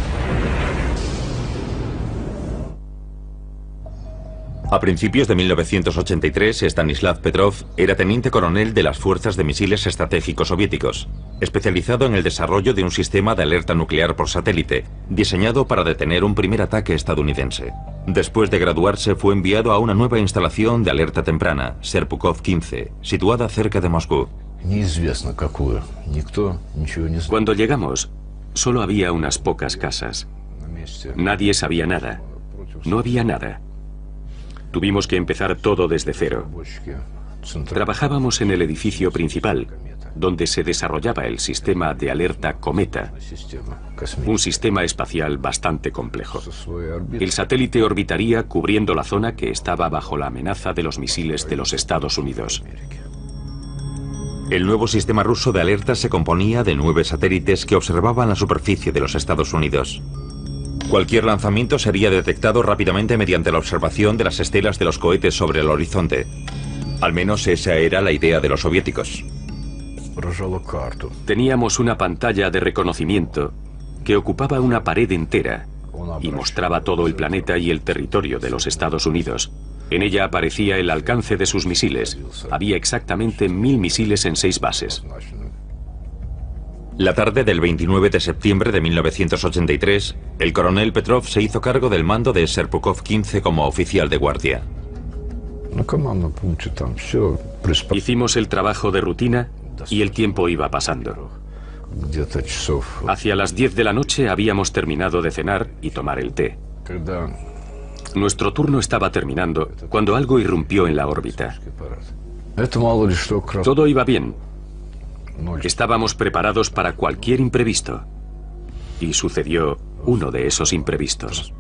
A principios de 1983, Stanislav Petrov era teniente coronel de las Fuerzas de Misiles Estratégicos Soviéticos, especializado en el desarrollo de un sistema de alerta nuclear por satélite, diseñado para detener un primer ataque estadounidense. Después de graduarse, fue enviado a una nueva instalación de alerta temprana, Serpukhov 15, situada cerca de Moscú. Cuando llegamos, solo había unas pocas casas. Nadie sabía nada. No había nada. Tuvimos que empezar todo desde cero. Trabajábamos en el edificio principal, donde se desarrollaba el sistema de alerta Cometa, un sistema espacial bastante complejo. El satélite orbitaría cubriendo la zona que estaba bajo la amenaza de los misiles de los Estados Unidos. El nuevo sistema ruso de alerta se componía de 9 satélites que observaban la superficie de los Estados Unidos. Cualquier lanzamiento sería detectado rápidamente mediante la observación de las estelas de los cohetes sobre el horizonte. Al menos esa era la idea de los soviéticos. Teníamos una pantalla de reconocimiento que ocupaba una pared entera y mostraba todo el planeta y el territorio de los Estados Unidos. En ella aparecía el alcance de sus misiles. Había exactamente 1000 misiles en 6 bases. La tarde del 29 de septiembre de 1983, el coronel Petrov se hizo cargo del mando de Serpukhov 15 como oficial de guardia. Hicimos el trabajo de rutina y el tiempo iba pasando. Hacia las 10 de la noche habíamos terminado de cenar y tomar el té. Nuestro turno estaba terminando cuando algo irrumpió en la órbita. Todo iba bien. Estábamos preparados para cualquier imprevisto. Y sucedió uno de esos imprevistos.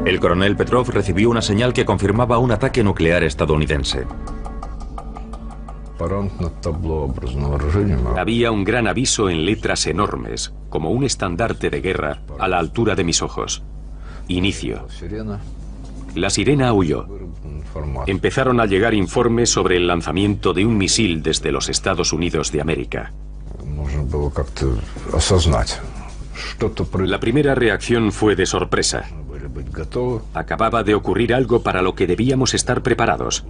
El coronel Petrov recibió una señal que confirmaba un ataque nuclear estadounidense. Había un gran aviso en letras enormes, como un estandarte de guerra, a la altura de mis ojos. Inicio. La sirena aulló. Empezaron a llegar informes sobre el lanzamiento de un misil desde los Estados Unidos de América. La primera reacción fue de sorpresa. Acababa de ocurrir algo para lo que debíamos estar preparados.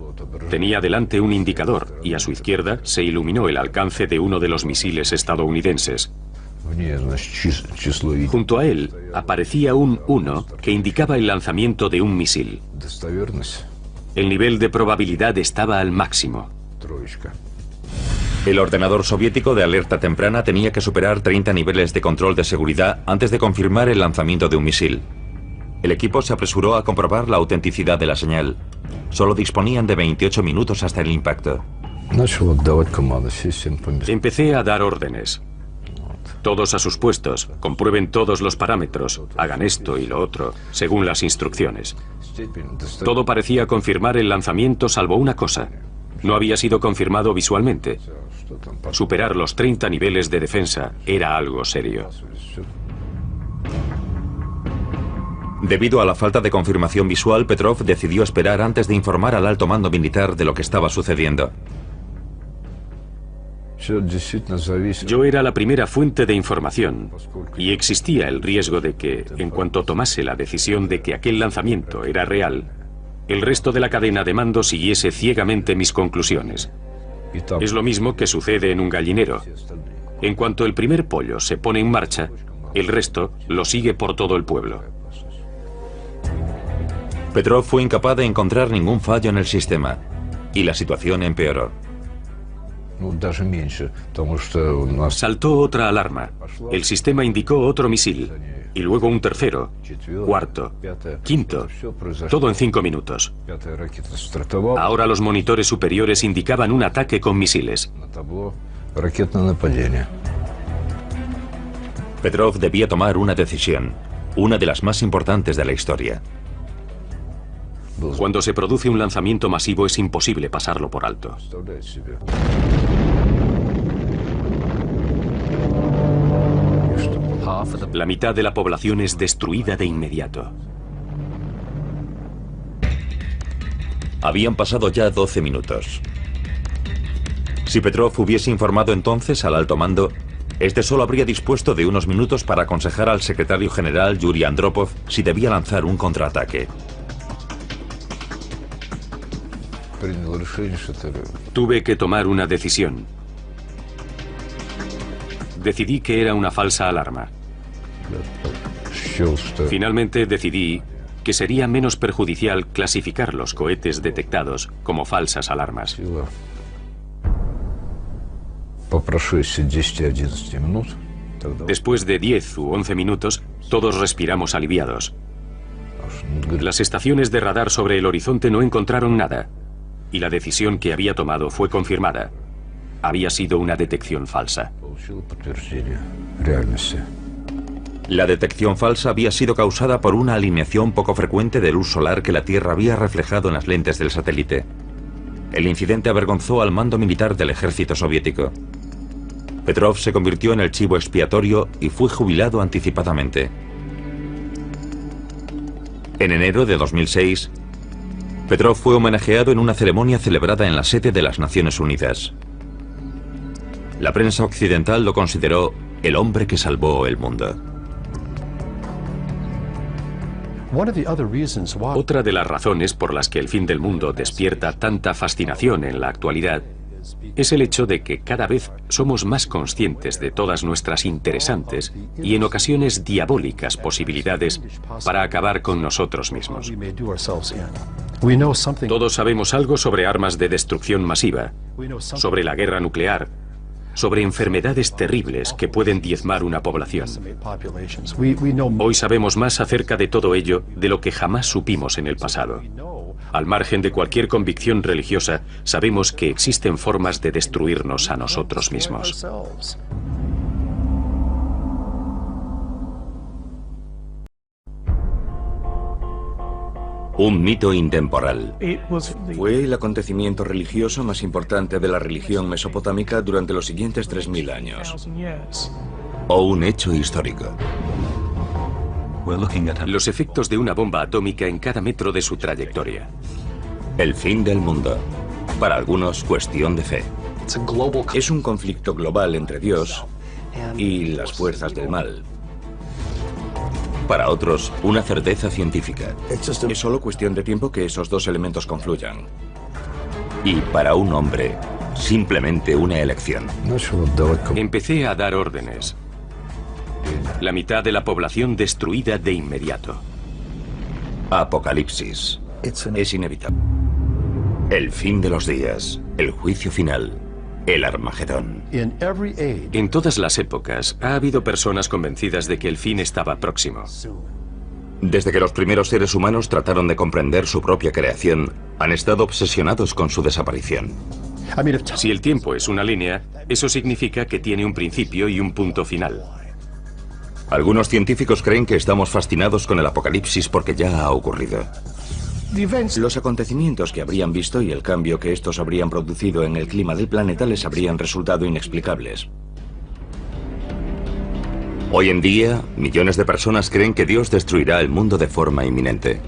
Tenía delante un indicador y a su izquierda se iluminó el alcance de uno de los misiles estadounidenses. Junto a él aparecía un 1 que indicaba el lanzamiento de un misil. El nivel de probabilidad estaba al máximo. El ordenador soviético de alerta temprana tenía que superar 30 niveles de control de seguridad antes de confirmar el lanzamiento de un misil. El equipo se apresuró a comprobar la autenticidad de la señal. Solo disponían de 28 minutos hasta el impacto. Empecé a dar órdenes. Todos a sus puestos, comprueben todos los parámetros, hagan esto y lo otro, según las instrucciones. Todo parecía confirmar el lanzamiento salvo una cosa. No había sido confirmado visualmente. Superar los 30 niveles de defensa era algo serio. Debido a la falta de confirmación visual, Petrov decidió esperar antes de informar al alto mando militar de lo que estaba sucediendo. Yo era la primera fuente de información y existía el riesgo de que, en cuanto tomase la decisión de que aquel lanzamiento era real, el resto de la cadena de mando siguiese ciegamente mis conclusiones. Es lo mismo que sucede en un gallinero. En cuanto el primer pollo se pone en marcha, el resto lo sigue por todo el pueblo. Petrov fue incapaz de encontrar ningún fallo en el sistema y la situación empeoró. Saltó otra alarma. El sistema indicó otro misil. Y luego un tercero, cuarto, quinto. Todo en 5 minutos. Ahora los monitores superiores indicaban un ataque con misiles. Petrov debía tomar una decisión, una de las más importantes de la historia. Cuando se produce un lanzamiento masivo es imposible pasarlo por alto. La mitad de la población es destruida de inmediato. Habían pasado ya 12 minutos. Si Petrov hubiese informado entonces al alto mando, este solo habría dispuesto de unos minutos para aconsejar al secretario general Yuri Andropov si debía lanzar un contraataque. Tuve que tomar una decisión. Decidí que era una falsa alarma. Finalmente decidí que sería menos perjudicial clasificar los cohetes detectados como falsas alarmas. Después de 10 u 11 minutos, todos respiramos aliviados. Las estaciones de radar sobre el horizonte no encontraron nada, y la decisión que había tomado fue confirmada. Había sido una detección falsa. La detección falsa había sido causada por una alineación poco frecuente de luz solar que la Tierra había reflejado en las lentes del satélite. El incidente avergonzó al mando militar del ejército soviético. Petrov se convirtió en el chivo expiatorio y fue jubilado anticipadamente. En enero de 2006, Petrov fue homenajeado en una ceremonia celebrada en la sede de las Naciones Unidas. La prensa occidental lo consideró el hombre que salvó el mundo. Otra de las razones por las que el fin del mundo despierta tanta fascinación en la actualidad es el hecho de que cada vez somos más conscientes de todas nuestras interesantes y en ocasiones diabólicas posibilidades para acabar con nosotros mismos. Todos sabemos algo sobre armas de destrucción masiva, sobre la guerra nuclear, sobre enfermedades terribles que pueden diezmar una población. Hoy sabemos más acerca de todo ello de lo que jamás supimos en el pasado. Al margen de cualquier convicción religiosa, sabemos que existen formas de destruirnos a nosotros mismos. Un mito intemporal. Fue el acontecimiento religioso más importante de la religión mesopotámica durante los siguientes 3000 años. O un hecho histórico. Los efectos de una bomba atómica en cada metro de su trayectoria. El fin del mundo. Para algunos, cuestión de fe. Es un conflicto global entre Dios y las fuerzas del mal. Para otros, una certeza científica. Es solo cuestión de tiempo que esos dos elementos confluyan. Y para un hombre, simplemente una elección. Empecé a dar órdenes. La mitad de la población destruida de inmediato. Apocalipsis. Es inevitable. El fin de los días. El juicio final. El Armagedón. En todas las épocas ha habido personas convencidas de que el fin estaba próximo. Desde que los primeros seres humanos trataron de comprender su propia creación, han estado obsesionados con su desaparición. Si el tiempo es una línea, eso significa que tiene un principio y un punto final. Algunos científicos creen que estamos fascinados con el apocalipsis porque ya ha ocurrido. Los acontecimientos que habrían visto y el cambio que estos habrían producido en el clima del planeta les habrían resultado inexplicables. Hoy en día, millones de personas creen que Dios destruirá el mundo de forma inminente.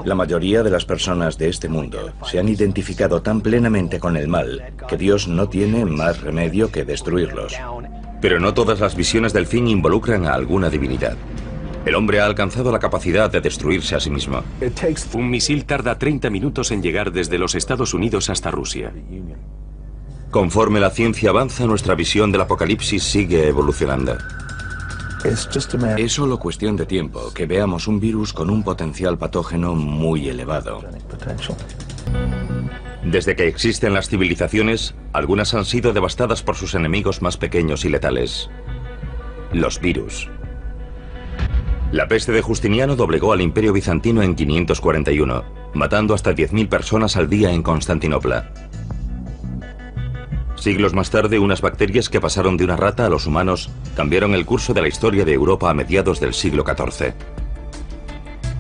La mayoría de las personas de este mundo se han identificado tan plenamente con el mal que Dios no tiene más remedio que destruirlos. Pero no todas las visiones del fin involucran a alguna divinidad. El hombre ha alcanzado la capacidad de destruirse a sí mismo. Un misil tarda 30 minutos en llegar desde los Estados Unidos hasta Rusia. Conforme la ciencia avanza, nuestra visión del apocalipsis sigue evolucionando. Es solo cuestión de tiempo que veamos un virus con un potencial patógeno muy elevado. Desde que existen las civilizaciones, algunas han sido devastadas por sus enemigos más pequeños y letales: los virus. La peste de Justiniano doblegó al Imperio Bizantino en 541, matando hasta 10.000 personas al día en Constantinopla. Siglos más tarde, unas bacterias que pasaron de una rata a los humanos cambiaron el curso de la historia de Europa a mediados del siglo XIV.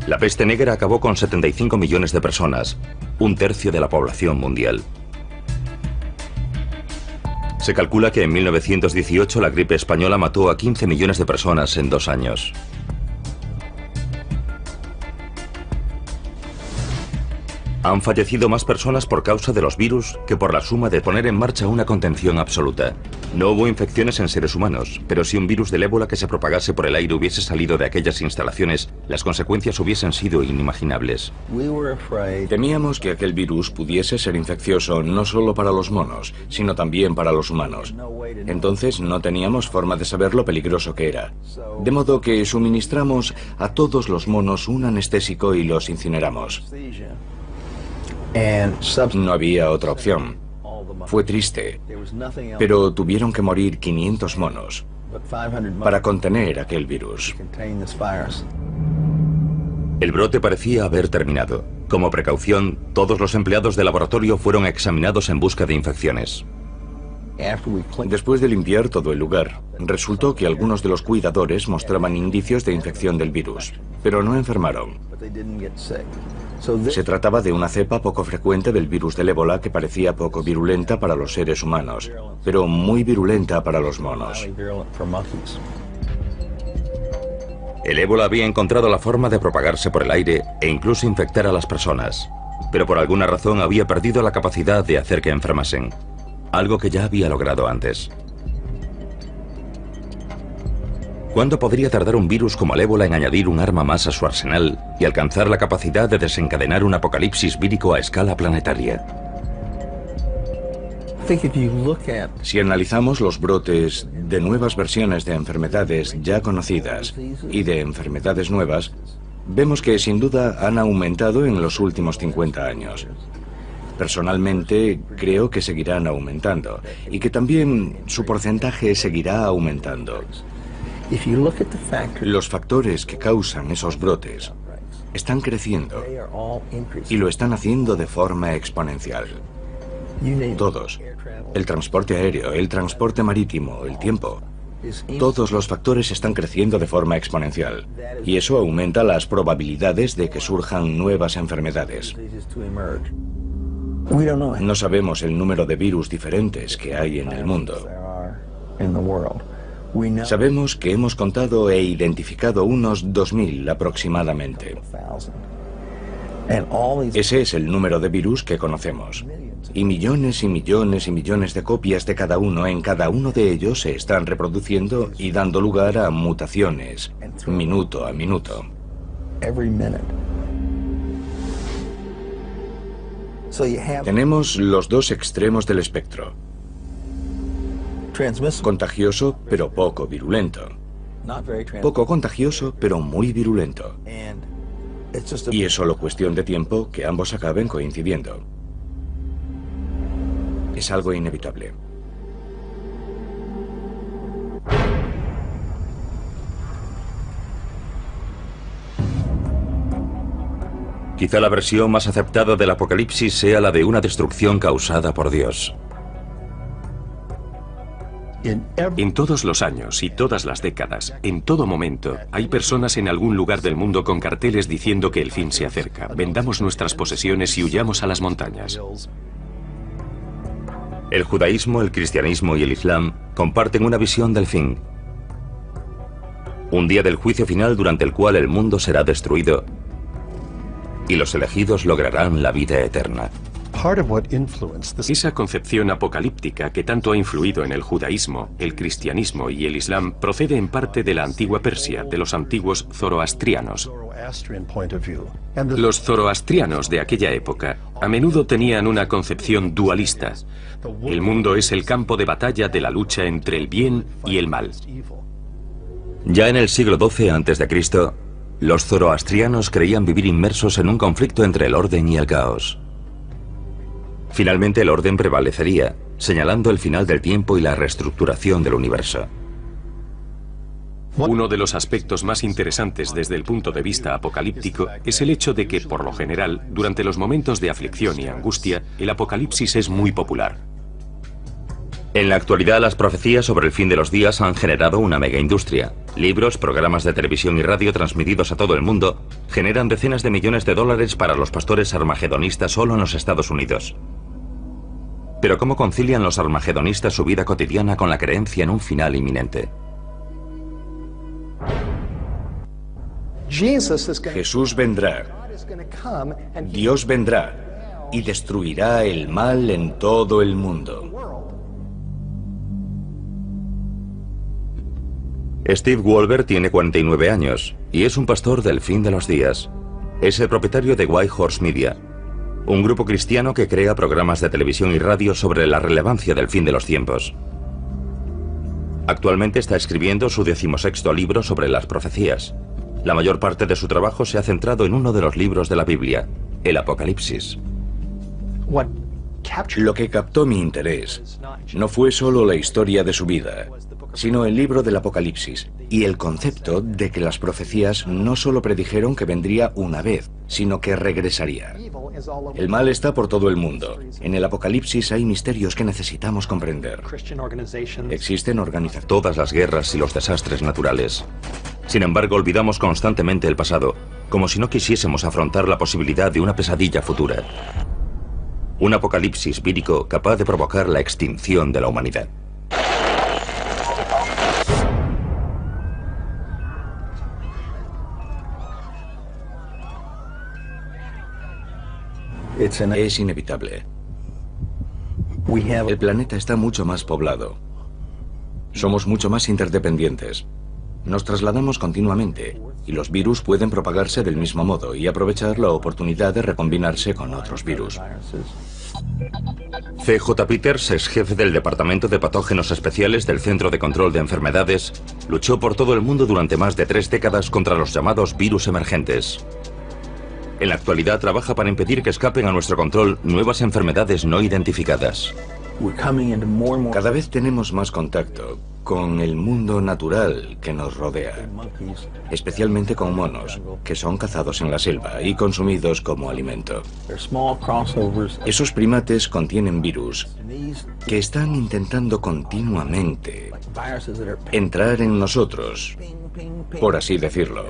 La peste negra acabó con 75 millones de personas, un tercio de la población mundial. Se calcula que en 1918 la gripe española mató a 15 millones de personas en 2 años. Han fallecido más personas por causa de los virus que por la suma de poner en marcha una contención absoluta. No hubo infecciones en seres humanos, pero si un virus del ébola que se propagase por el aire hubiese salido de aquellas instalaciones, las consecuencias hubiesen sido inimaginables. Temíamos que aquel virus pudiese ser infeccioso no solo para los monos, sino también para los humanos. Entonces no teníamos forma de saber lo peligroso que era. De modo que suministramos a todos los monos un anestésico y los incineramos. No había otra opción. Fue triste, pero tuvieron que morir 500 monos para contener aquel virus. El brote parecía haber terminado. Como precaución, todos los empleados del laboratorio fueron examinados en busca de infecciones. Después de limpiar todo el lugar, resultó que algunos de los cuidadores mostraban indicios de infección del virus, pero no enfermaron. Se trataba de una cepa poco frecuente del virus del ébola que parecía poco virulenta para los seres humanos, pero muy virulenta para los monos. El ébola había encontrado la forma de propagarse por el aire e incluso infectar a las personas, pero por alguna razón había perdido la capacidad de hacer que enfermasen, algo que ya había logrado antes. ¿Cuándo podría tardar un virus como el ébola en añadir un arma más a su arsenal y alcanzar la capacidad de desencadenar un apocalipsis vírico a escala planetaria? Si analizamos los brotes de nuevas versiones de enfermedades ya conocidas y de enfermedades nuevas, vemos que sin duda han aumentado en los últimos 50 años. Personalmente, creo que seguirán aumentando y que también su porcentaje seguirá aumentando. Los factores que causan esos brotes están creciendo y lo están haciendo de forma exponencial. Todos. El transporte aéreo, el transporte marítimo, el tiempo. Todos los factores están creciendo de forma exponencial y eso aumenta las probabilidades de que surjan nuevas enfermedades. No sabemos el número de virus diferentes que hay en el mundo. Sabemos que hemos contado e identificado unos 2.000 aproximadamente. Ese es el número de virus que conocemos. Y millones y millones y millones de copias de cada uno en cada uno de ellos se están reproduciendo y dando lugar a mutaciones, minuto a minuto. Tenemos los dos extremos del espectro. Contagioso, pero poco virulento. Poco contagioso, pero muy virulento. Y es solo cuestión de tiempo que ambos acaben coincidiendo. Es algo inevitable. Quizá la versión más aceptada del apocalipsis sea la de una destrucción causada por Dios. En todos los años y todas las décadas, en todo momento, hay personas en algún lugar del mundo con carteles diciendo que el fin se acerca. Vendamos nuestras posesiones y huyamos a las montañas. El judaísmo, el cristianismo y el islam comparten una visión del fin. Un día del juicio final durante el cual el mundo será destruido y los elegidos lograrán la vida eterna. Esa concepción apocalíptica que tanto ha influido en el judaísmo, el cristianismo y el islam procede en parte de la antigua Persia, de los antiguos zoroastrianos. Los zoroastrianos de aquella época a menudo tenían una concepción dualista. El mundo es el campo de batalla de la lucha entre el bien y el mal. Ya en el siglo XII a.C., los zoroastrianos creían vivir inmersos en un conflicto entre el orden y el caos. Finalmente el orden prevalecería, señalando el final del tiempo y la reestructuración del universo. Uno de los aspectos más interesantes desde el punto de vista apocalíptico es el hecho de que, por lo general, durante los momentos de aflicción y angustia, el apocalipsis es muy popular. En la actualidad, las profecías sobre el fin de los días han generado una megaindustria. Libros, programas de televisión y radio transmitidos a todo el mundo generan decenas de millones de dólares para los pastores armagedonistas solo en los Estados Unidos. Pero ¿cómo concilian los armagedonistas su vida cotidiana con la creencia en un final inminente? Jesús vendrá, Dios vendrá y destruirá el mal en todo el mundo. Steve Wolber tiene 49 años y es un pastor del fin de los días. Es el propietario de White Horse Media, un grupo cristiano que crea programas de televisión y radio sobre la relevancia del fin de los tiempos. Actualmente está escribiendo su 16º libro sobre las profecías. La mayor parte de su trabajo se ha centrado en uno de los libros de la Biblia, el Apocalipsis. Lo que captó mi interés no fue solo la historia de su vida, sino el libro del Apocalipsis y el concepto de que las profecías no solo predijeron que vendría una vez, sino que regresaría. El mal está por todo el mundo. En el Apocalipsis hay misterios que necesitamos comprender. Existen organizaciones. Todas las guerras y los desastres naturales. Sin embargo, olvidamos constantemente el pasado, como si no quisiésemos afrontar la posibilidad de una pesadilla futura. Un apocalipsis vírico capaz de provocar la extinción de la humanidad. Es inevitable. El planeta está mucho más poblado. Somos mucho más interdependientes. Nos trasladamos continuamente y los virus pueden propagarse del mismo modo y aprovechar la oportunidad de recombinarse con otros virus. C.J. Peters, ex jefe del Departamento de Patógenos Especiales del Centro de Control de Enfermedades, luchó por todo el mundo durante más de 3 décadas contra los llamados virus emergentes. En la actualidad trabaja para impedir que escapen a nuestro control nuevas enfermedades no identificadas. Cada vez tenemos más contacto con el mundo natural que nos rodea, especialmente con monos, que son cazados en la selva y consumidos como alimento. Esos primates contienen virus que están intentando continuamente entrar en nosotros, por así decirlo.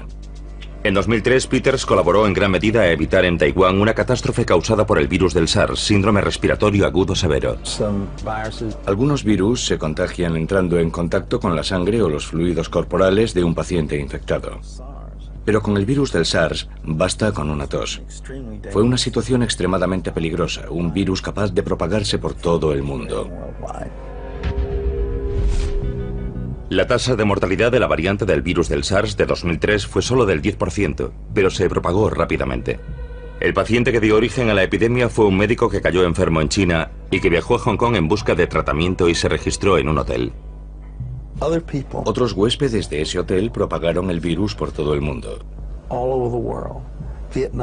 En 2003, Peters colaboró en gran medida a evitar en Taiwán una catástrofe causada por el virus del SARS, síndrome respiratorio agudo severo. Algunos virus se contagian entrando en contacto con la sangre o los fluidos corporales de un paciente infectado. Pero con el virus del SARS basta con una tos. Fue una situación extremadamente peligrosa, un virus capaz de propagarse por todo el mundo. La tasa de mortalidad de la variante del virus del SARS de 2003 fue solo del 10%, pero se propagó rápidamente. El paciente que dio origen a la epidemia fue un médico que cayó enfermo en China y que viajó a Hong Kong en busca de tratamiento y se registró en un hotel. Otros huéspedes de ese hotel propagaron el virus por todo el mundo.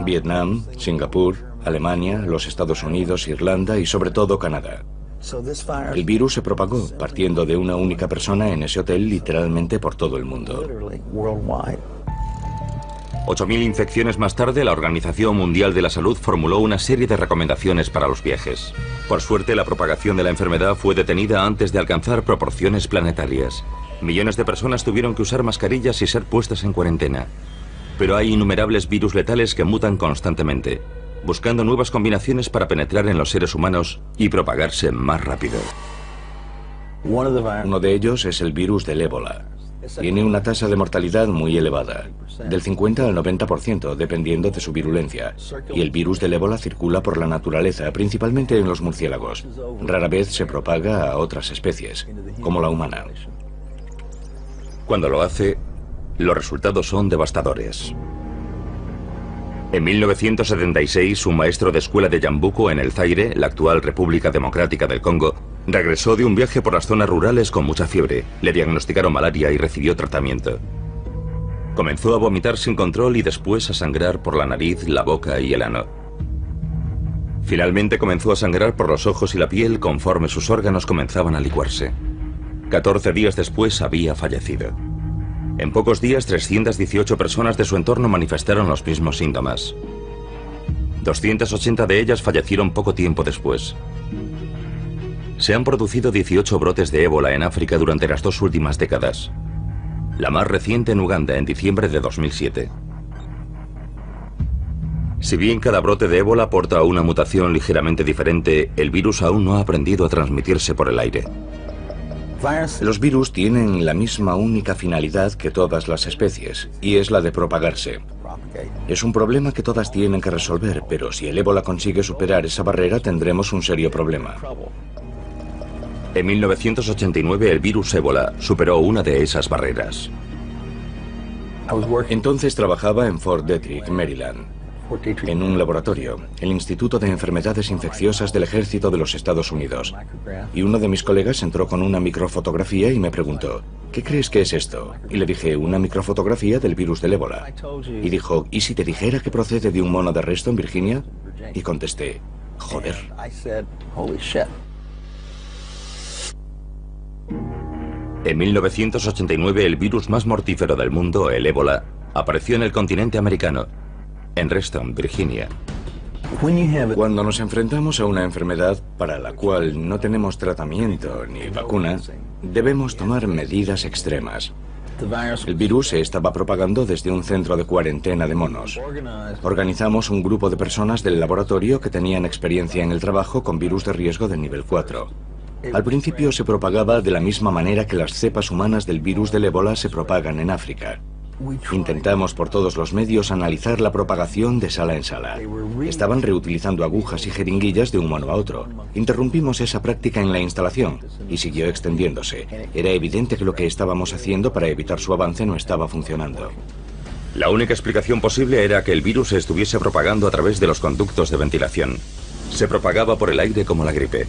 Vietnam, Singapur, Alemania, los Estados Unidos, Irlanda y sobre todo Canadá. El virus se propagó partiendo de una única persona en ese hotel literalmente por todo el mundo. 8.000 infecciones más tarde, la Organización Mundial de la Salud formuló una serie de recomendaciones para los viajes. Por suerte, la propagación de la enfermedad fue detenida antes de alcanzar proporciones planetarias. Millones de personas tuvieron que usar mascarillas y ser puestas en cuarentena. Pero hay innumerables virus letales que mutan constantemente, buscando nuevas combinaciones para penetrar en los seres humanos y propagarse más rápido. Uno de ellos es el virus del ébola. Tiene una tasa de mortalidad muy elevada, del 50 al 90% dependiendo de su virulencia. Y el virus del ébola circula por la naturaleza, principalmente en los murciélagos. Rara vez se propaga a otras especies, como la humana. Cuando lo hace, los resultados son devastadores. En 1976, un maestro de escuela de Yambuco, en el Zaire, la actual República Democrática del Congo, regresó de un viaje por las zonas rurales con mucha fiebre. Le diagnosticaron malaria y recibió tratamiento. Comenzó a vomitar sin control y después a sangrar por la nariz, la boca y el ano. Finalmente comenzó a sangrar por los ojos y la piel conforme sus órganos comenzaban a licuarse. 14 días después había fallecido. En pocos días, 318 personas de su entorno manifestaron los mismos síntomas. 280 de ellas fallecieron poco tiempo después. Se han producido 18 brotes de ébola en África durante las 2 últimas décadas. La más reciente en Uganda, en diciembre de 2007. Si bien cada brote de ébola porta una mutación ligeramente diferente, el virus aún no ha aprendido a transmitirse por el aire. Los virus tienen la misma única finalidad que todas las especies, y es la de propagarse. Es un problema que todas tienen que resolver, pero si el ébola consigue superar esa barrera, tendremos un serio problema. En 1989 el virus ébola superó una de esas barreras. Entonces trabajaba en Fort Detrick, Maryland, en un laboratorio, el Instituto de Enfermedades Infecciosas del Ejército de los Estados Unidos. Y uno de mis colegas entró con una microfotografía y me preguntó, ¿qué crees que es esto? Y le dije, una microfotografía del virus del ébola. Y dijo, ¿y si te dijera que procede de un mono de Reston, Virginia? Y contesté, joder. En 1989 el virus más mortífero del mundo, el ébola, apareció en el continente americano, en Reston, Virginia. Cuando nos enfrentamos a una enfermedad para la cual no tenemos tratamiento ni vacuna, debemos tomar medidas extremas. El virus se estaba propagando desde un centro de cuarentena de monos. Organizamos un grupo de personas del laboratorio que tenían experiencia en el trabajo con virus de riesgo de nivel 4. Al principio se propagaba de la misma manera que las cepas humanas del virus del ébola se propagan en África. Intentamos por todos los medios analizar la propagación de sala en sala. Estaban reutilizando agujas y jeringuillas de un mono a otro. Interrumpimos esa práctica en la instalación y siguió extendiéndose. Era evidente que lo que estábamos haciendo para evitar su avance no estaba funcionando. La única explicación posible era que el virus se estuviese propagando a través de los conductos de ventilación. Se propagaba por el aire como la gripe.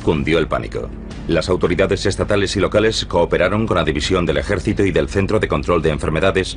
Cundió el pánico. Las autoridades estatales y locales cooperaron con la División del Ejército y del Centro de Control de Enfermedades